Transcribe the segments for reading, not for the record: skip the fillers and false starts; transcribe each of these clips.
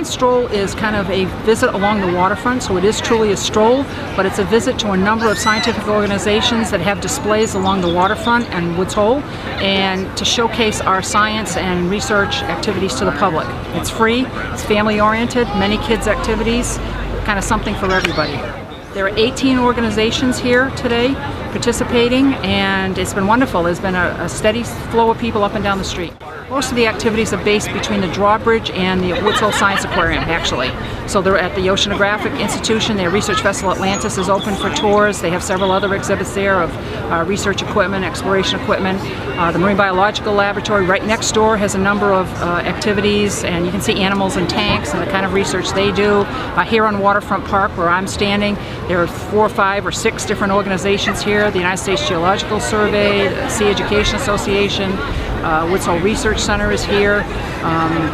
Stroll is kind of a visit along the waterfront, so it is truly a stroll, but it's a visit to a number of scientific organizations that have displays along the waterfront and Woods Hole, and to showcase our science and research activities to the public. It's free, it's family-oriented, many kids' activities, kind of something for everybody. There are 18 organizations here today participating, and it's been wonderful. There's been a steady flow of people up and down the street. Most of the activities are based between the drawbridge and the Woods Hole Science Aquarium, actually. So they're at the Oceanographic Institution. Their research vessel Atlantis is open for tours. They have several other exhibits there of research equipment, exploration equipment. The Marine Biological Laboratory right next door has a number of activities, and you can see animals in tanks and the kind of research they do. Here on Waterfront Park, where I'm standing, there are 4 or 5 or 6 different organizations here. The United States Geological Survey, the Sea Education Association, Woods Hole Research Center is here.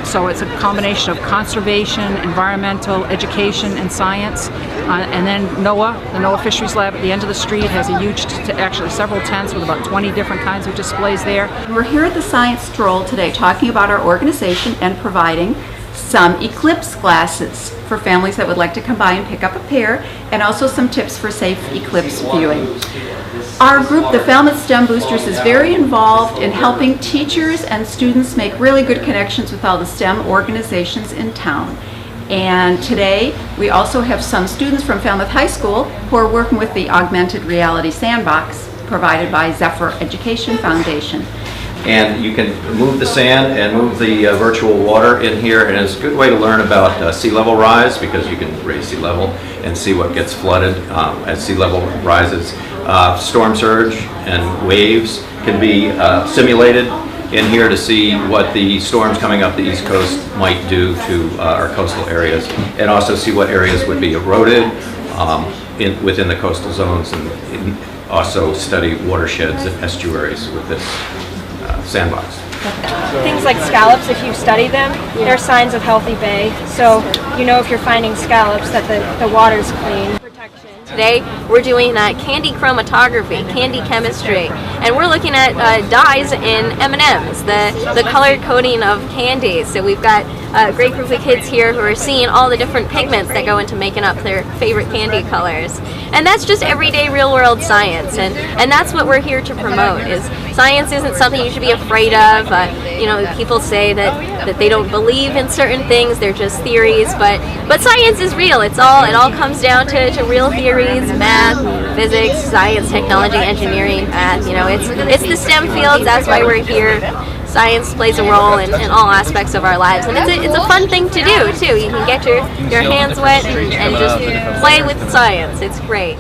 So it's a combination of conservation, environmental, education, and science. And then NOAA, the NOAA Fisheries Lab at the end of the street, has a huge, actually several tents with about 20 different kinds of displays there. We're here at the Science Stroll today talking about our organization and providing some eclipse glasses for families that would like to come by and pick up a pair, and also some tips for safe eclipse viewing. Our group, the Falmouth STEM Boosters, is very involved in helping teachers and students make really good connections with all the STEM organizations in town. And today we also have some students from Falmouth High School who are working with the Augmented Reality Sandbox provided by Zephyr Education Foundation. And you can move the sand and move the virtual water in here, and it's a good way to learn about sea level rise, because you can raise sea level and see what gets flooded as sea level rises. Storm surge and waves can be simulated in here to see what the storms coming up the East Coast might do to our coastal areas, and also see what areas would be eroded within the coastal zones, and also study watersheds and estuaries with this sandbox. Things like scallops, if you study them, they're signs of healthy bay. So you know if you're finding scallops that the water's clean. Today we're doing candy chromatography, candy chemistry, and we're looking at dyes in M&Ms, the color coding of candies. So we've got a great group of kids here who are seeing all the different pigments that go into making up their favorite candy colors. And that's just everyday real world science, and that's what we're here to promote. Is science isn't something you should be afraid of. You know, people say that they don't believe in certain things, they're just theories, but science is real. It all comes down to real theories, math, physics, science, technology, engineering, math. You know, it's the STEM fields. That's why we're here. Science plays a role in all aspects of our lives, and it's a fun thing to do too. You can get your hands wet and just play with science. It's great.